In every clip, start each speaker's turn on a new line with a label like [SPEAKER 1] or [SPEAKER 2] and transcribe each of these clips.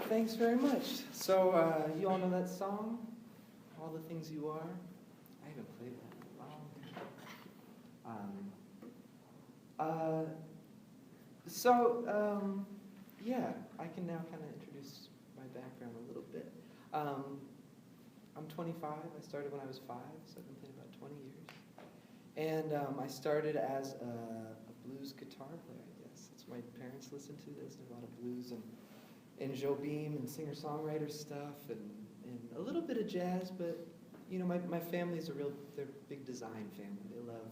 [SPEAKER 1] Thanks very much. So, you all know that song, All the Things You Are? I haven't played that in a long time. Yeah, I can now kind of introduce my background a little bit. I'm 25. I started when I was 5, so I've been playing about 20 years. And I started as a blues guitar player, I guess. That's what my parents listened to. They listened to a lot of blues and Joe Beam and singer-songwriter stuff and a little bit of jazz, but you know, my family's they're a big design family. They love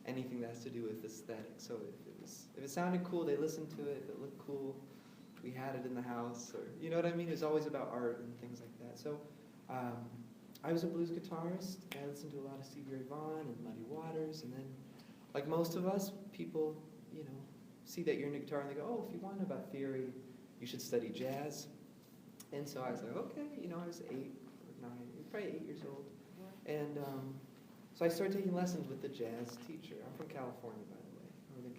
[SPEAKER 1] anything that has to do with aesthetics. So if it sounded cool, they listened to it. If it looked cool, we had it in the house, or you know what I mean? It was always about art and things like that. So I was a blues guitarist. I listened to a lot of Stevie Ray Vaughan and Muddy Waters, and then, like most of us, people, you know, see that you're into guitar and they go, oh, if you want to know about theory, you should study jazz. And so I was like, okay, you know, I was 8 or 9, probably 8 years old. And So I started taking lessons with the jazz teacher. I'm from California, by the way, Northern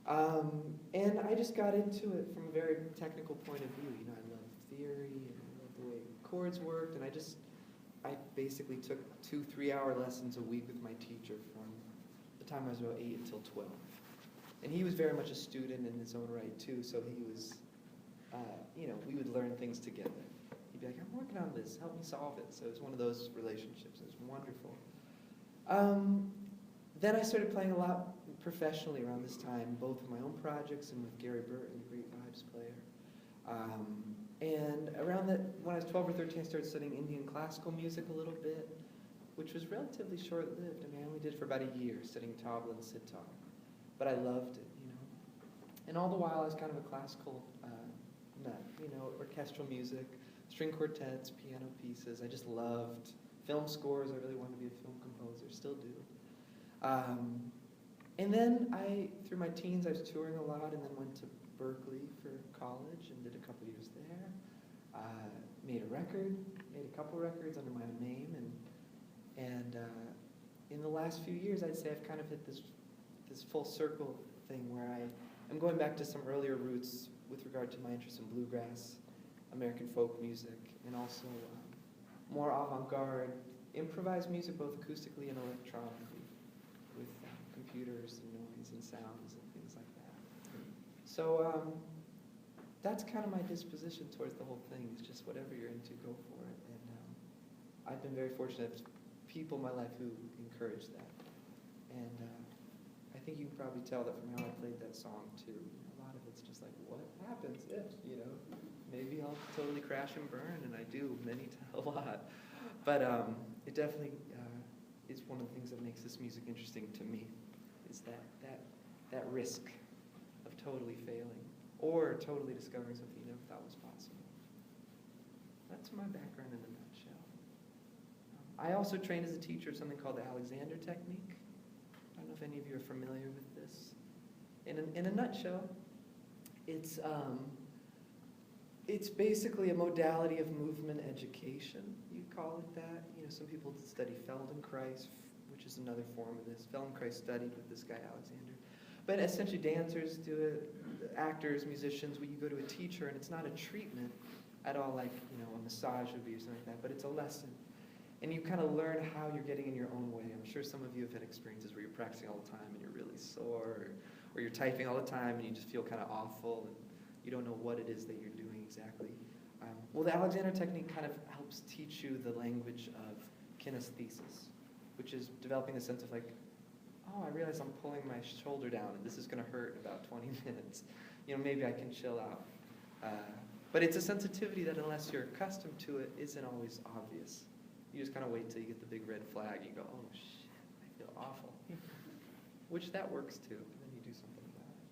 [SPEAKER 1] California. And I just got into it from a very technical point of view. You know, I love theory and I love the way chords worked, and I basically took 2-3 hour lessons a week with my teacher from the time I was about 8 until 12. And he was very much a student in his own right too, so he was, you know, we would learn things together. He'd be like, I'm working on this, help me solve it. So it was one of those relationships. It was wonderful. Then I started playing a lot professionally around this time, both with my own projects and with Gary Burton, the great vibes player. And around that, when I was 12 or 13, I started studying Indian classical music a little bit, which was relatively short-lived. I mean, I only did it for about a year, studying tabla and sitar. But I loved it, you know. And all the while, I was kind of a classical nut, you know, orchestral music, string quartets, piano pieces. I just loved film scores. I really wanted to be a film composer, still do. And then through my teens, I was touring a lot and then went to Berkeley for college and did a couple years there. Made a couple records under my own name, and in the last few years, I'd say I've kind of hit this full circle thing where I'm going back to some earlier roots with regard to my interest in bluegrass, American folk music, and also more avant-garde improvised music, both acoustically and electronically, with computers and noise and sounds and things like that. So that's kind of my disposition towards the whole thing. It's just whatever you're into, go for it. And I've been very fortunate to have people in my life who encourage that. And I think you can probably tell that from how I played that song too. A lot of it's just like, what happens if, you know, maybe I'll totally crash and burn, and I do a lot. But it definitely is one of the things that makes this music interesting to me, is that risk of totally failing or totally discovering something you never thought was possible. That's my background in a nutshell. I also trained as a teacher of something called the Alexander technique. I don't know if any of you are familiar with this. In a nutshell, it's basically a modality of movement education. You call it that. You know, some people study Feldenkrais, which is another form of this. Feldenkrais studied with this guy Alexander. But essentially, dancers do it, actors, musicians. You go to a teacher, and it's not a treatment at all, like, you know, a massage would be or something like that. But it's a lesson. And you kind of learn how you're getting in your own way. I'm sure some of you have had experiences where you're practicing all the time and you're really sore, or you're typing all the time and you just feel kind of awful and you don't know what it is that you're doing exactly. Well, the Alexander technique kind of helps teach you the language of kinesthesis, which is developing a sense of like, oh, I realize I'm pulling my shoulder down and this is going to hurt in about 20 minutes. You know, maybe I can chill out. But it's a sensitivity that unless you're accustomed to it, isn't always obvious. You just kind of wait till you get the big red flag. You go, oh, shit, I feel awful. Which that works too, and then you do something about it.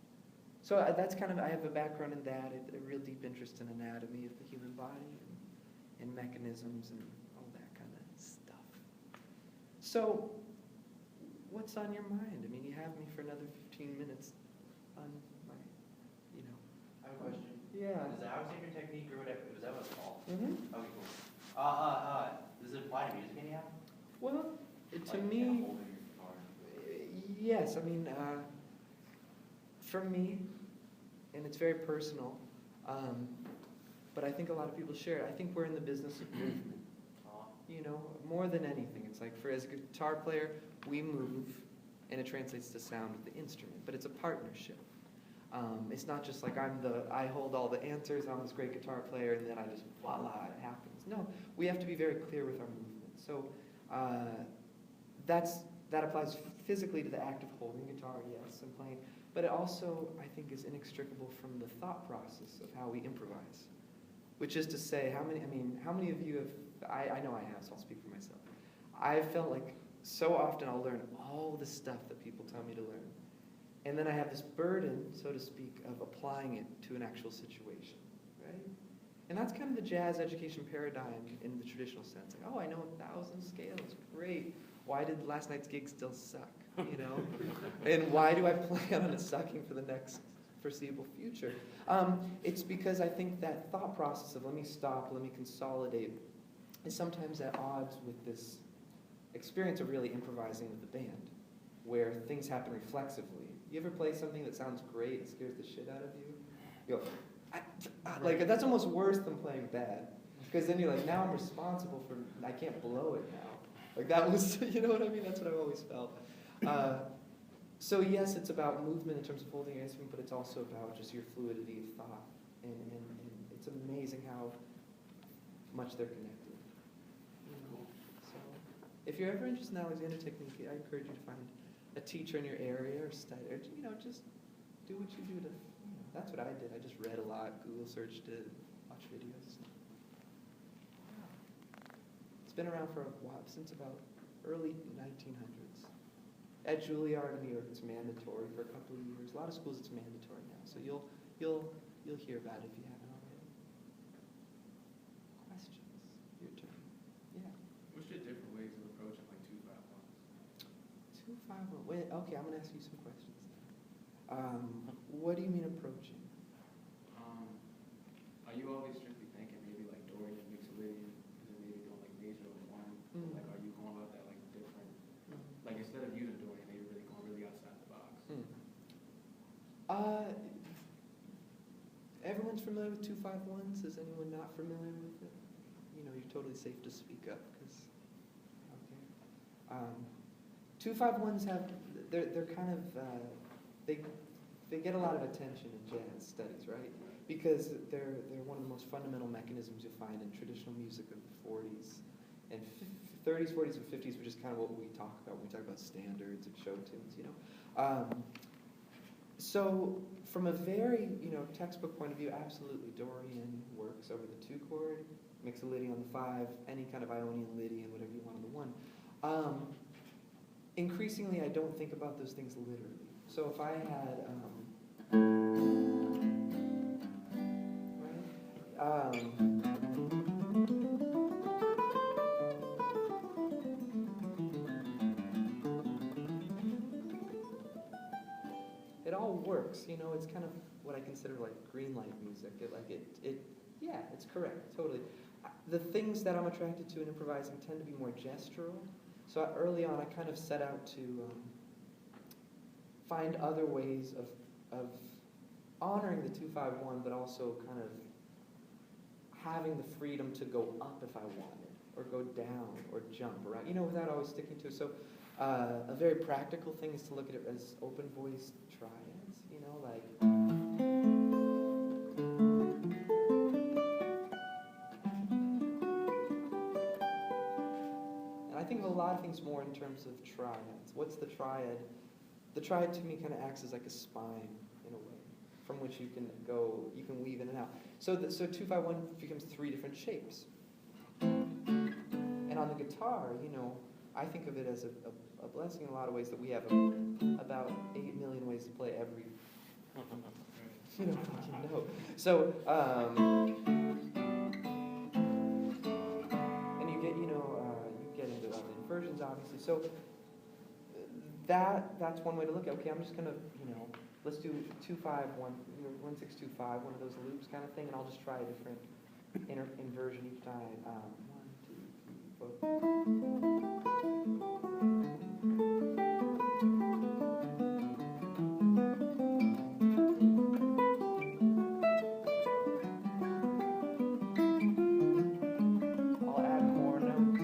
[SPEAKER 1] So that's kind of, I have a background in that, a real deep interest in anatomy of the human body and mechanisms and all that kind of stuff. So what's on your mind? I mean, you have me for another 15 minutes on my, you know.
[SPEAKER 2] I have a question.
[SPEAKER 1] Yeah.
[SPEAKER 2] Is the Alexander technique or whatever, is that what it's called?
[SPEAKER 1] Mm-hmm.
[SPEAKER 2] Okay, cool. Does it apply to music anyhow?
[SPEAKER 1] Well, to
[SPEAKER 2] Like,
[SPEAKER 1] me,
[SPEAKER 2] kind of holding your guitar?
[SPEAKER 1] yes. I mean, for me, and it's very personal, but I think a lot of people share it. I think we're in the business of movement. You know, more than anything. It's like, as a guitar player, we move, and it translates to sound with the instrument, but it's a partnership. It's not just like I hold all the answers, I'm this great guitar player, and then I just, voila, it happens. No, we have to be very clear with our movement. So that applies physically to the act of holding guitar, yes, and playing, but it also, I think, is inextricable from the thought process of how we improvise. Which is to say, how many of you have, I know I have, so I'll speak for myself. I've felt like so often I'll learn all the stuff that people tell me to learn. And then I have this burden, so to speak, of applying it to an actual situation, right? And that's kind of the jazz education paradigm in the traditional sense. Like, oh, I know 1,000 scales, great. Why did last night's gig still suck, you know? And why do I plan on it sucking for the next foreseeable future? It's because I think that thought process of let me stop, let me consolidate, is sometimes at odds with this experience of really improvising with the band, where things happen reflexively. You ever play something that sounds great and scares the shit out of you? You go, like, that's almost worse than playing bad. Because then you're like, now I'm responsible for, I can't blow it now. Like that was, you know what I mean? That's what I've always felt. So yes, it's about movement in terms of holding your instrument, but it's also about just your fluidity of thought. And it's amazing how much they're connected. You know? So if you're ever interested in Alexander technique, I encourage you to find a teacher in your area or study, or just do what you do to, that's what I did. I just read a lot, Google searched it, watched videos. It's been around for a while, since about early 1900s. At Juilliard in New York, it's mandatory for a couple of years. A lot of schools, it's mandatory now. So you'll hear about it if you haven't already. Questions? Your turn. Yeah.
[SPEAKER 3] What's your different ways of approaching like 2-5-1s?
[SPEAKER 1] 2-5-1. Wait, okay, I'm gonna ask you some questions. What do you mean approaching?
[SPEAKER 3] Are you always strictly thinking maybe like Dorian and Mixolydian, and then maybe doing like major or one? Like, are you going about that like different? Like instead of using Dorian, maybe really going really outside the box.
[SPEAKER 1] Everyone's familiar with 2-5-1s. Is anyone not familiar with it? You're totally safe to speak up because. Okay. 2-5-1s they're kind of they get a lot of attention in jazz studies, right? Because they're one of the most fundamental mechanisms you'll find in traditional music of the 40s and 30s, 40s, and 50s, which is kind of what we talk about when we talk about standards and show tunes, So from a very, textbook point of view, absolutely Dorian works over the 2-chord, Mixolydian on the 5, any kind of Ionian Lydian, whatever you want on the 1. Increasingly, I don't think about those things literally. So if I had, it all works, it's kind of what I consider like green light music. Yeah, it's correct, totally. The things that I'm attracted to in improvising tend to be more gestural. So early on, I kind of set out to find other ways of honoring the 2-5-1, but also kind of having the freedom to go up if I wanted, or go down, or jump around, without always sticking to it. So a very practical thing is to look at it as open voice triads, like. And I think of a lot of things more in terms of triads. What's the triad? The triad to me kind of acts as like a spine in a way, from which you can weave in and out. So 2-5-1 becomes 3 different shapes. And on the guitar, I think of it as a blessing in a lot of ways that we have about 8 million ways to play every fucking note. So and you get into other inversions obviously. So that's one way to look at it. Okay, I'm just gonna, let's do 2-5-1, 1-6-2-5, one of those loops kind of thing, and I'll just try a different inversion each time. 1, 2, 3, 4. I'll add more notes.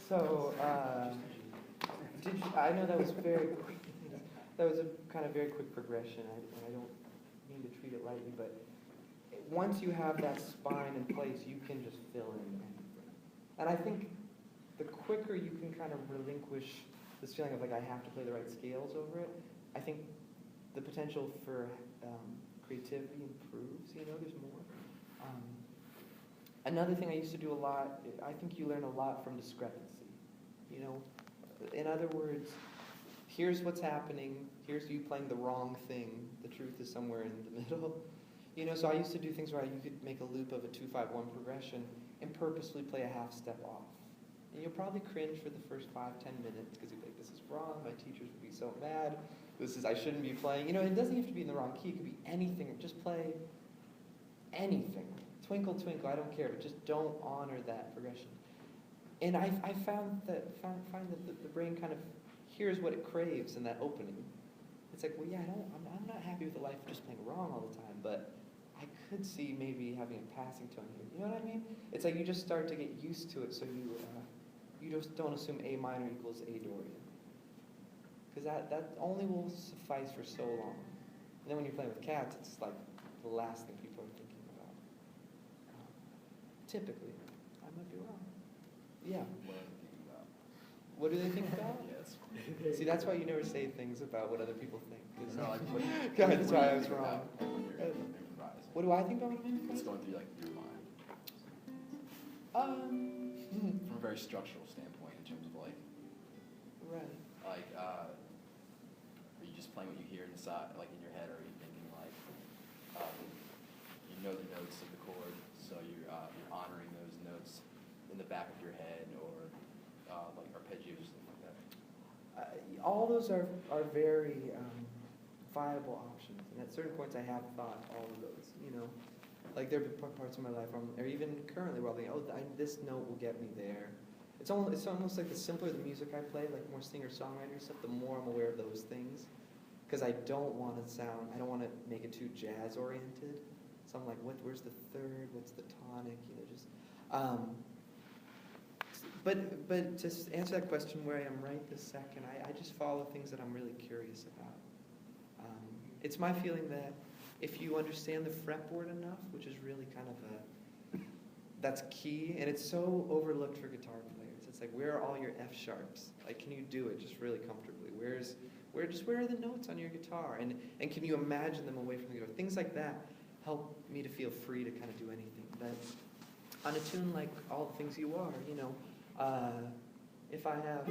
[SPEAKER 1] So, I know that was very quick. That was a kind of very quick progression, and I don't mean to treat it lightly, but once you have that spine in place, you can just fill in anything. And I think the quicker you can kind of relinquish this feeling of like I have to play the right scales over it, I think the potential for creativity improves, there's more. Another thing I used to do a lot, I think you learn a lot from discrepancy. In other words, here's what's happening, here's you playing the wrong thing, the truth is somewhere in the middle. You know, so I used to do things where you could make a loop of a 2-5-1 progression and purposely play a half step off. And you'll probably cringe for the first 5-10 minutes because you're like, this is wrong, my teachers would be so mad, I shouldn't be playing. You know, it doesn't have to be in the wrong key, it could be anything, just play anything. Twinkle, twinkle, I don't care, but just don't honor that progression. And I find that the brain kind of hears what it craves in that opening. It's like, well, yeah, I'm not happy with the life of just playing wrong all the time, but I could see maybe having a passing tone here. You know what I mean? It's like you just start to get used to it, so you just don't assume A minor equals A Dorian. Because that only will suffice for so long. And then when you're playing with cats, it's like the last thing people are thinking about. Typically. I might be wrong. Yeah. What do they think about?
[SPEAKER 4] Yes.
[SPEAKER 1] See, that's why you never say things about what other people think. 'Cause
[SPEAKER 4] No, like,
[SPEAKER 1] God, that's
[SPEAKER 4] what do
[SPEAKER 1] why
[SPEAKER 4] you
[SPEAKER 1] I was
[SPEAKER 4] think
[SPEAKER 1] wrong.
[SPEAKER 4] about when you're improvising?
[SPEAKER 1] What do I think about when I'm
[SPEAKER 4] What's
[SPEAKER 1] improvising?
[SPEAKER 4] going through like your mind from a very structural standpoint in terms of like
[SPEAKER 1] Right.
[SPEAKER 4] are you just playing what you hear inside, like in your head, or are you thinking like you know the notes of the chord, so you're honoring those notes in the back of your head, or like arpeggios or something like that?
[SPEAKER 1] All those are very viable options, and at certain points I have thought all of those. You know, like there have been parts of my life, or even currently, where I'll think, oh, this note will get me there. It's almost like the simpler the music I play, like more singer-songwriter stuff, the more I'm aware of those things, because I don't want to make it too jazz-oriented. So I'm like, where's the third? What's the tonic? You know, just. But to answer that question where I am right this second, I just follow things that I'm really curious about. It's my feeling that if you understand the fretboard enough, which is really kind of that's key, and it's so overlooked for guitar players. It's like, where are all your F sharps? Like, can you do it just really comfortably? Where are the notes on your guitar? And can you imagine them away from the guitar? Things like that help me to feel free to kind of do anything. But on a tune like All the Things You Are, you know, if I have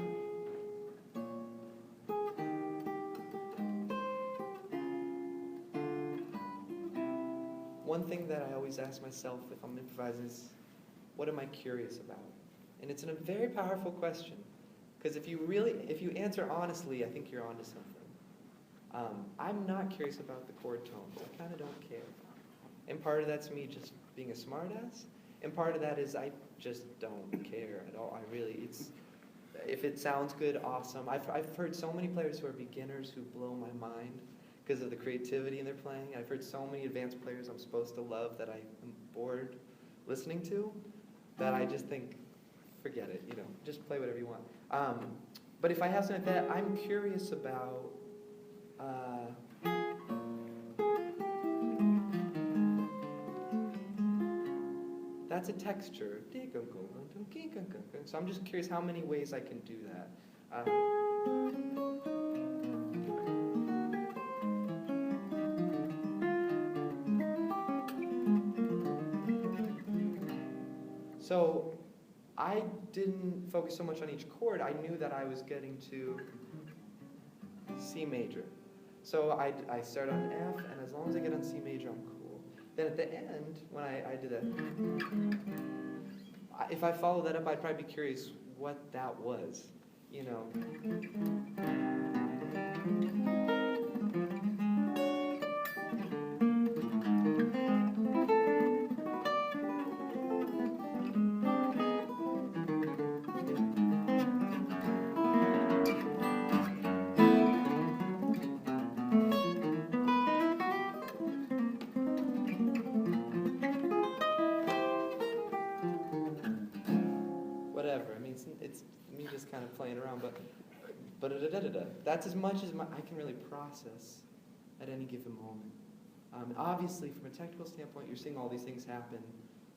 [SPEAKER 1] one thing that I always ask myself if I'm improvising is, what am I curious about? And it's a very powerful question, because if you answer honestly, I think you're onto something. I'm not curious about the chord tones. I kind of don't care. And part of that's me just being a smartass, and part of that is I just don't care at all. If it sounds good, awesome. I've heard so many players who are beginners who blow my mind because of the creativity in their playing. I've heard so many advanced players I'm supposed to love that I am bored listening to, that I just think, forget it, you know, just play whatever you want. But if I have something like that, I'm curious about that's a texture. So I'm just curious how many ways I can do that. So I didn't focus so much on each chord. I knew that I was getting to C major. So I start on F, and as long as I get on C major, I'm cool. Then at the end, when I did that, if I follow that up, I'd probably be curious what that was, you know. Whatever. I mean, it's me just kind of playing around, but that's as much as I can really process at any given moment. And obviously, from a technical standpoint, you're seeing all these things happen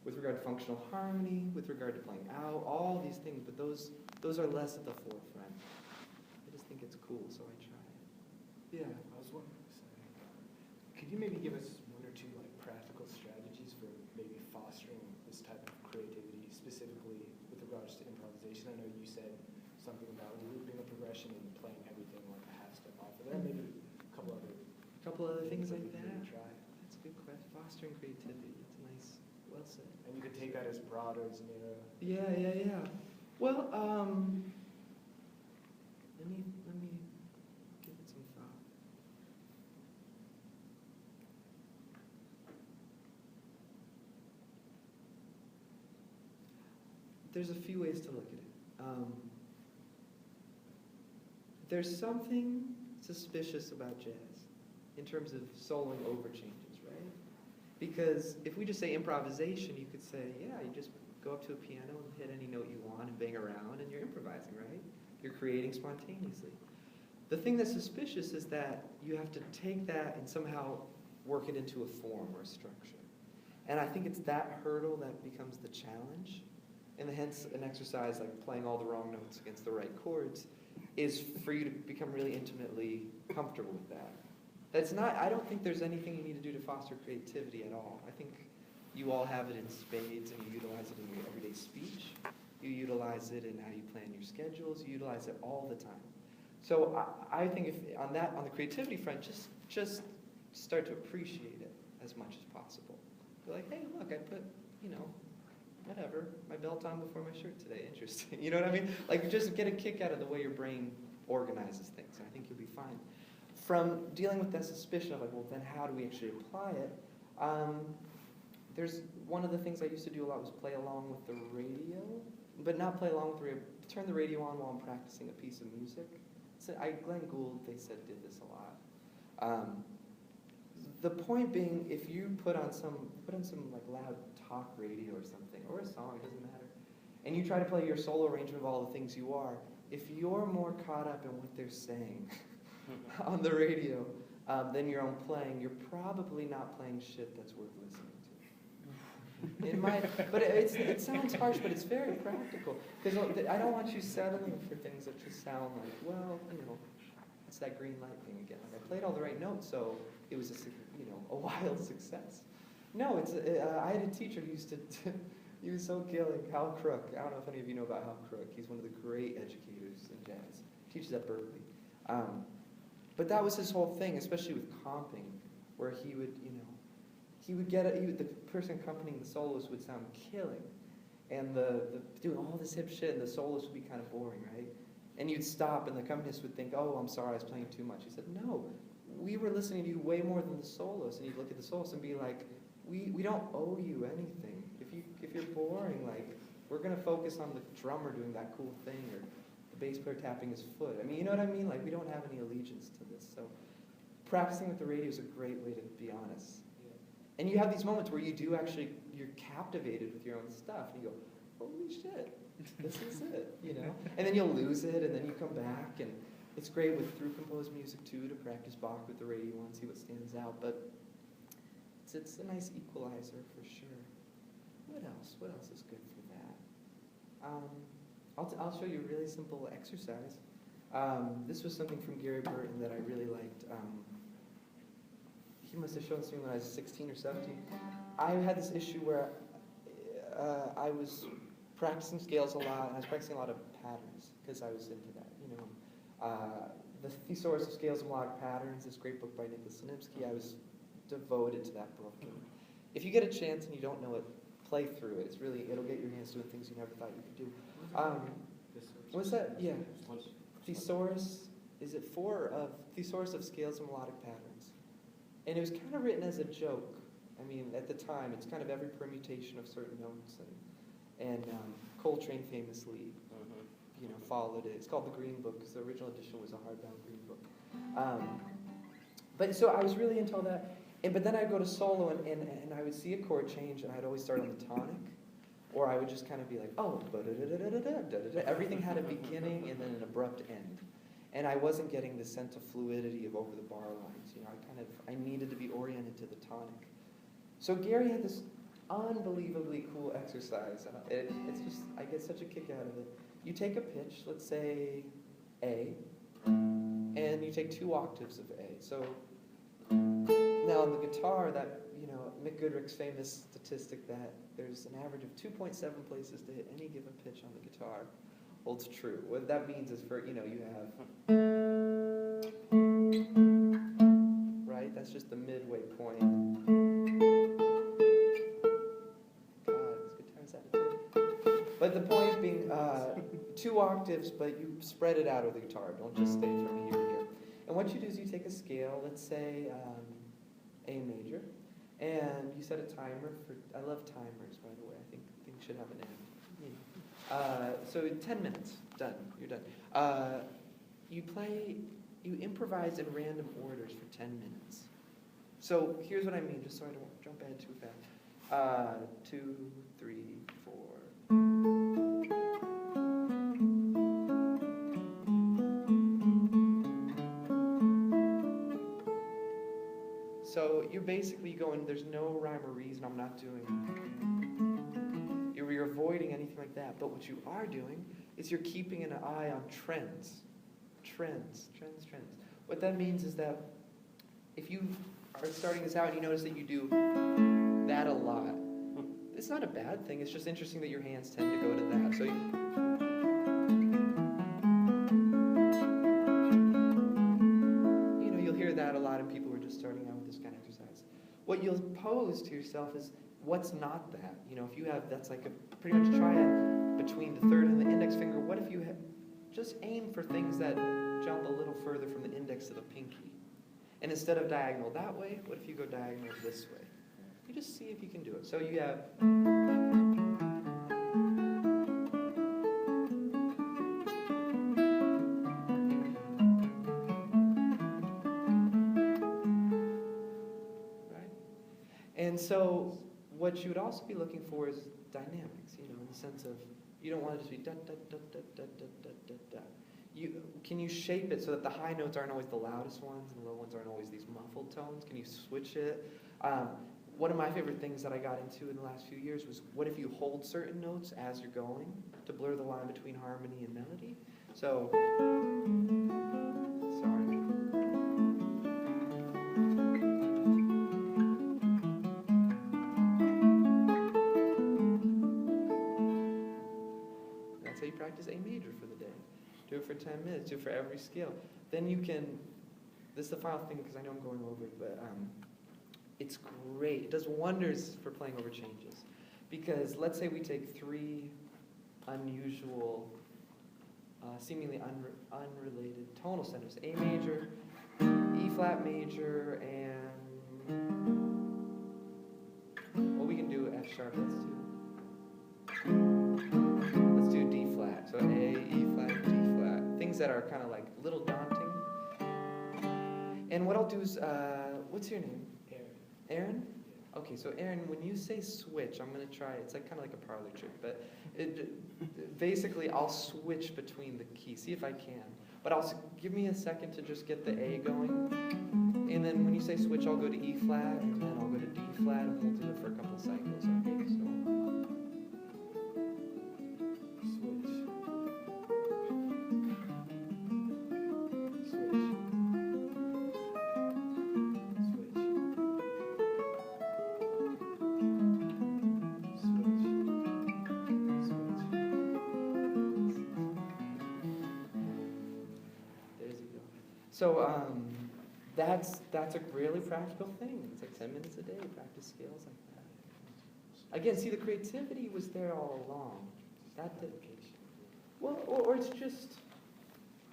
[SPEAKER 1] with regard to functional harmony, with regard to playing out, all these things, but those are less at the forefront. I just think it's cool, so I try it. Yeah.
[SPEAKER 5] I was wondering, could you maybe give us one or two like practical strategies for maybe fostering this type of creativity, specifically with regards to improvisation? I know you said something about looping a progression and playing everything like a half step off of that. Maybe a couple other
[SPEAKER 1] Things like
[SPEAKER 5] we could
[SPEAKER 1] that.
[SPEAKER 5] maybe try.
[SPEAKER 1] That's a good question. Foster fostering creativity. It's nice. Well said.
[SPEAKER 5] And you could take that as broad or as narrow.
[SPEAKER 1] Yeah. Well, let me give it some thought. There's a few ways to look at it. There's something suspicious about jazz in terms of soloing over changes, right? Because if we just say improvisation, you could say, yeah, you just go up to a piano and hit any note you want and bang around and you're improvising, right? You're creating spontaneously. The thing that's suspicious is that you have to take that and somehow work it into a form or a structure. And I think it's that hurdle that becomes the challenge. And hence an exercise like playing all the wrong notes against the right chords is for you to become really intimately comfortable with that. That's not, I don't think there's anything you need to do to foster creativity at all. I think you all have it in spades and you utilize it in your everyday speech. You utilize it in how you plan your schedules. You utilize it all the time. So I think if on the creativity front, just start to appreciate it as much as possible. Be like, hey, look, I put, whatever, my belt on before my shirt today. Interesting. You know what I mean? Like, just get a kick out of the way your brain organizes things, and I think you'll be fine. From dealing with that suspicion of, like, well, then how do we actually apply it? There's one of the things I used to do a lot was play along with the radio, but not play along with the radio. Turn the radio on while I'm practicing a piece of music. So Glenn Gould, they said, did this a lot. The point being, if you put on some like loud talk radio or something, or a song, it doesn't matter, and you try to play your solo arrangement of all the things you are, if you're more caught up in what they're saying on the radio than your own playing, you're probably not playing shit that's worth listening to. It might, but it sounds harsh, but it's very practical. Because I don't want you settling for things that just sound like, well, it's that green light thing again. Like I played all the right notes, so it was a wild success. No, I had a teacher who used to, he was so killing, Hal Crook. I don't know if any of you know about Hal Crook. He's one of the great educators in jazz. Teaches at Berkeley. But that was his whole thing, especially with comping, where he would, the person accompanying the soloist would sound killing. And doing all this hip shit, and the soloist would be kind of boring, right? And you'd stop, and the accompanist would think, oh, I'm sorry, I was playing too much. He said, no, we were listening to you way more than the soloist. And you'd look at the soloist and be like, we don't owe you anything. If you're boring, like, we're going to focus on the drummer doing that cool thing, or the bass player tapping his foot. I mean, you know what I mean? Like, we don't have any allegiance to this. So practicing with the radio is a great way to be honest. And you have these moments where you do actually, you're captivated with your own stuff. And you go, holy shit, this is it, And then you'll lose it, and then you come back. And it's great with through composed music, too, to practice Bach with the radio and see what stands out. But it's a nice equalizer for sure. What else? What else is good for that? I'll show you a really simple exercise. This was something from Gary Burton that I really liked. He must have shown this to me when I was 16 or 17. I had this issue where I was practicing scales a lot, and I was practicing a lot of patterns because I was into that. The Thesaurus of Scales and Melodic Patterns, this great book by Nicholas Sinimsky, I was devoted to that book. And if you get a chance and you don't know it, play through it. It'll get your hands doing things you never thought you could do. What's that? Yeah. Thesaurus, is it Thesaurus of Scales and Melodic Patterns. And it was kind of written as a joke. I mean, at the time, it's kind of every permutation of certain notes. And Coltrane famously, followed it. It's called the Green Book, because the original edition was a hardbound Green Book. But so I was really into all that. But then I'd go to solo, and I would see a chord change, and I'd always start on the tonic. Or I would just kind of be like, oh, ba-da-da-da-da-da-da-da. Everything had a beginning and then an abrupt end. And I wasn't getting the sense of fluidity of over the bar lines. I needed to be oriented to the tonic. So Gary had this unbelievably cool exercise. It's just, I get such a kick out of it. You take a pitch, let's say A, and you take 2 octaves of A. So now on the guitar, that, Mick Goodrick's famous statistic that there's an average of 2.7 places to hit any given pitch on the guitar holds true. What that means is you have, right? That's just the midway point. 2 octaves, but you spread it out of the guitar. Don't just stay from here to here. And what you do is you take a scale, let's say A major, and you set a timer for, I love timers, by the way. I think things should have an end. You know. So 10 minutes, done, you're done. You improvise in random orders for 10 minutes. So here's what I mean, just so I don't jump ahead too fast. 2, 3, 4. So you're basically going, there's no rhyme or reason, I'm not doing. You're avoiding anything like that. But what you are doing is you're keeping an eye on trends. Trends. What that means is that if you are starting this out and you notice that you do that a lot, it's not a bad thing. It's just interesting that your hands tend to go to that. So you'll hear that a lot in people who are just starting out with this kind of exercise. What you'll pose to yourself is, what's not that? If you have, that's like a pretty much triad between the third and the index finger. What if you just aim for things that jump a little further from the index to the pinky? And instead of diagonal that way, what if you go diagonal this way? You just see if you can do it. So you have... Right? And so what you would also be looking for is dynamics, in the sense of, you don't want it to be da da da da da da da da da. Can you shape it so that the high notes aren't always the loudest ones and the low ones aren't always these muffled tones? Can you switch it? One of my favorite things that I got into in the last few years was, what if you hold certain notes as you're going to blur the line between harmony and melody? So, sorry. That's how you practice A major for the day. Do it for 10 minutes, do it for every scale. Then you can, this is the final thing because I know I'm going over it, but it's great. It does wonders for playing over changes. Because let's say we take 3 unusual, seemingly unrelated tonal centers. A major, E flat major, and, well, we can do F sharp, let's do D flat. So A, E flat, D flat. Things that are kind of like a little daunting. And what I'll do is, what's your name? Aaron? Okay, so Aaron, when you say switch, I'm going to try, it's like kind of like a parlor trick, but basically I'll switch between the keys, see if I can. But give me a second to just get the A going, and then when you say switch, I'll go to E flat, and then I'll go to D flat, and we'll do it for a couple of cycles, okay? So. So that's a really practical thing. It's like 10 minutes a day, practice scales like that. Again, see, the creativity was there all along. That dedication. Well, or it's just,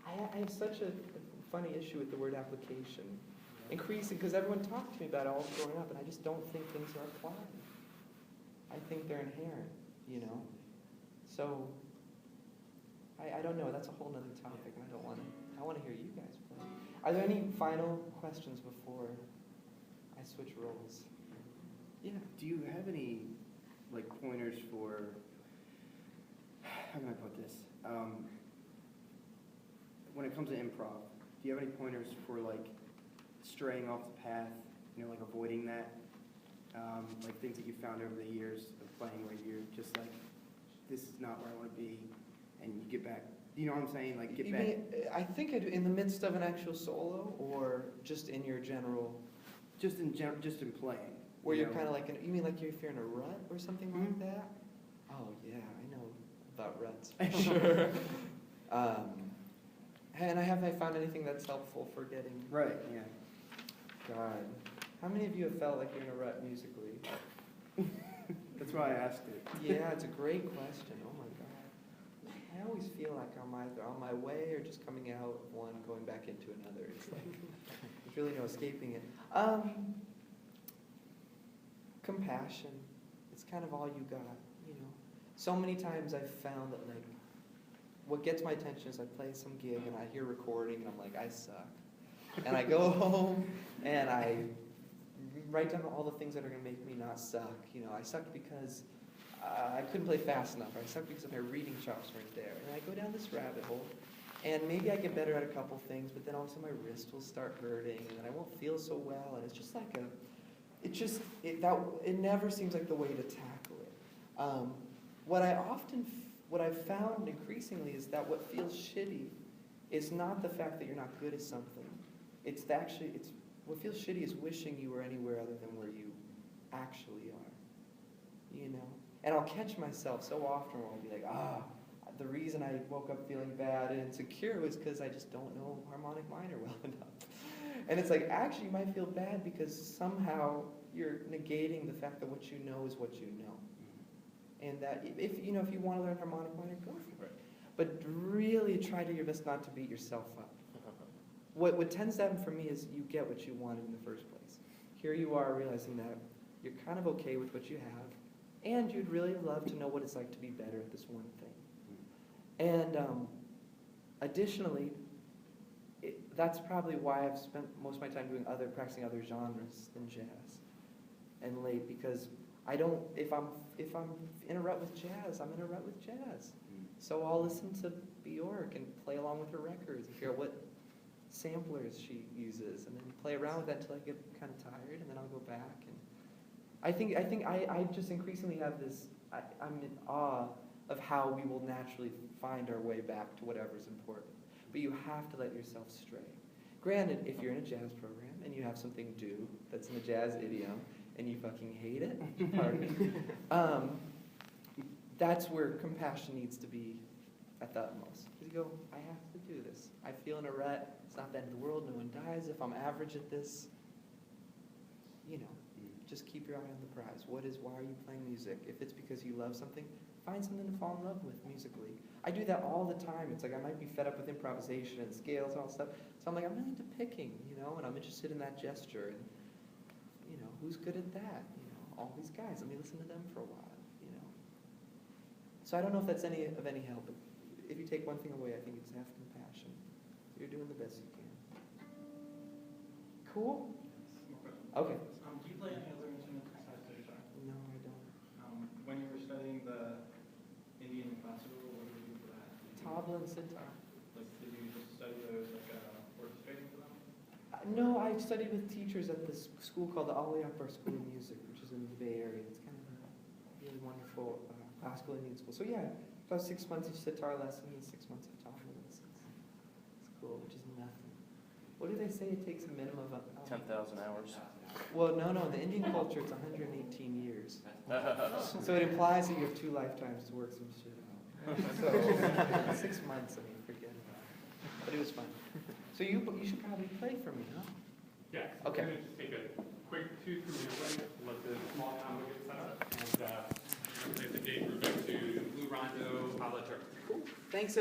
[SPEAKER 1] I have such a funny issue with the word application. Increasing, because everyone talked to me about it all growing up, and I just don't think things are applied. I think they're inherent, So, I don't know, that's a whole other topic, and I want to hear you guys play. Are there any final questions before I switch roles? Yeah.
[SPEAKER 6] Do you have any pointers for, how can I put this? When it comes to improv, do you have any pointers for straying off the path, avoiding that? Things that you found over the years of playing where you're just this is not where I want to be, and you get back. You know what I'm saying? Get back.
[SPEAKER 1] I think in the midst of an actual solo, or just in your general?
[SPEAKER 6] Just in playing.
[SPEAKER 1] Where you're kind of you mean if you're in a rut or something like that? Oh yeah, I know about ruts for sure. And have I found anything that's helpful for getting?
[SPEAKER 6] Right. Yeah.
[SPEAKER 1] God, how many of you have felt like you're in a rut musically?
[SPEAKER 6] That's why I asked it.
[SPEAKER 1] Yeah, it's a great question. Oh my God. I always feel like I'm either on my way or just coming out of one, going back into another. It's like, there's really no escaping it. Compassion. It's kind of all you got, you know. So many times I've found that, like, what gets my attention is I play some gig and I hear recording and I'm like, I suck. And I go home and I write down all the things that are going to make me not suck. You know, I sucked because I couldn't play fast enough. Or I sucked because my reading chops weren't there. And I go down this rabbit hole. And maybe I get better at a couple things, but then all of a sudden my wrist will start hurting and then I won't feel so well. And it's just like it never seems like the way to tackle it. What I've found increasingly is that what feels shitty is not the fact that you're not good at something. It's what feels shitty is wishing you were anywhere other than where you actually are, you know? And I'll catch myself so often where I'll be like, the reason I woke up feeling bad and insecure was because I just don't know harmonic minor well enough. And it's like, actually you might feel bad because somehow you're negating the fact that what you know is what you know. And that if you want to learn harmonic minor, go for it. But really try to your best not to beat yourself up. What tends to happen for me is you get what you wanted in the first place. Here you are realizing that you're kind of okay with what you have, and you'd really love to know what it's like to be better at this one thing. And additionally, that's probably why I've spent most of my time practicing other genres than jazz and late, because I don't, if I'm in a rut with jazz, I'm in a rut with jazz. So I'll listen to Bjork and play along with her records and figure out what samplers she uses, and then play around with that until I get kind of tired, and then I'll go back. And I just increasingly have this, I'm in awe of how we will naturally find our way back to whatever's important. But you have to let yourself stray. Granted, if you're in a jazz program and you have something due that's in the jazz idiom and you fucking hate it, pardon me, that's where compassion needs to be at the utmost. Because you go, I have to do this. I feel in a rut. It's not the end of the world. No one dies if I'm average at this. You know, just keep your eye on the prize. Why are you playing music? If it's because you love something, find something to fall in love with musically. I do that all the time. It's like I might be fed up with improvisation and scales and all that stuff. So I'm like, I'm really into picking, and I'm interested in that gesture. And, who's good at that? All these guys. Let me listen to them for a while, So I don't know if that's of any help, but if you take one thing away, I think it's have compassion. You're doing the best you can. Cool? Okay.
[SPEAKER 3] Do you play any other instruments besides the guitar?
[SPEAKER 1] No, I don't.
[SPEAKER 3] When you were studying the Indian classical, what did you do for that?
[SPEAKER 1] Tabla and sitar.
[SPEAKER 3] Like, did you just study those, orchestrating for them?
[SPEAKER 1] No, I studied with teachers at this school called the Ali Akbar School of Music, which is in the Bay Area. It's kind of a really wonderful classical Indian school. So yeah, about 6 months of sitar lessons and 6 months of tabla lessons. It's cool, which is nothing. What do they say it takes a minimum of
[SPEAKER 4] 10,000 hours.
[SPEAKER 1] Well, no, in the Indian culture it's 118 years. So it implies that you have 2 lifetimes to work some shit out. So 6 months, forget about it. But it was fun. So you should probably play for me, huh?
[SPEAKER 7] Yeah.
[SPEAKER 1] Okay.
[SPEAKER 7] We're going to just take a quick 2-3 minute break, let the small combo get set up, and play the gate. We're back to Blue Rondo, a la Turk.
[SPEAKER 1] Thanks,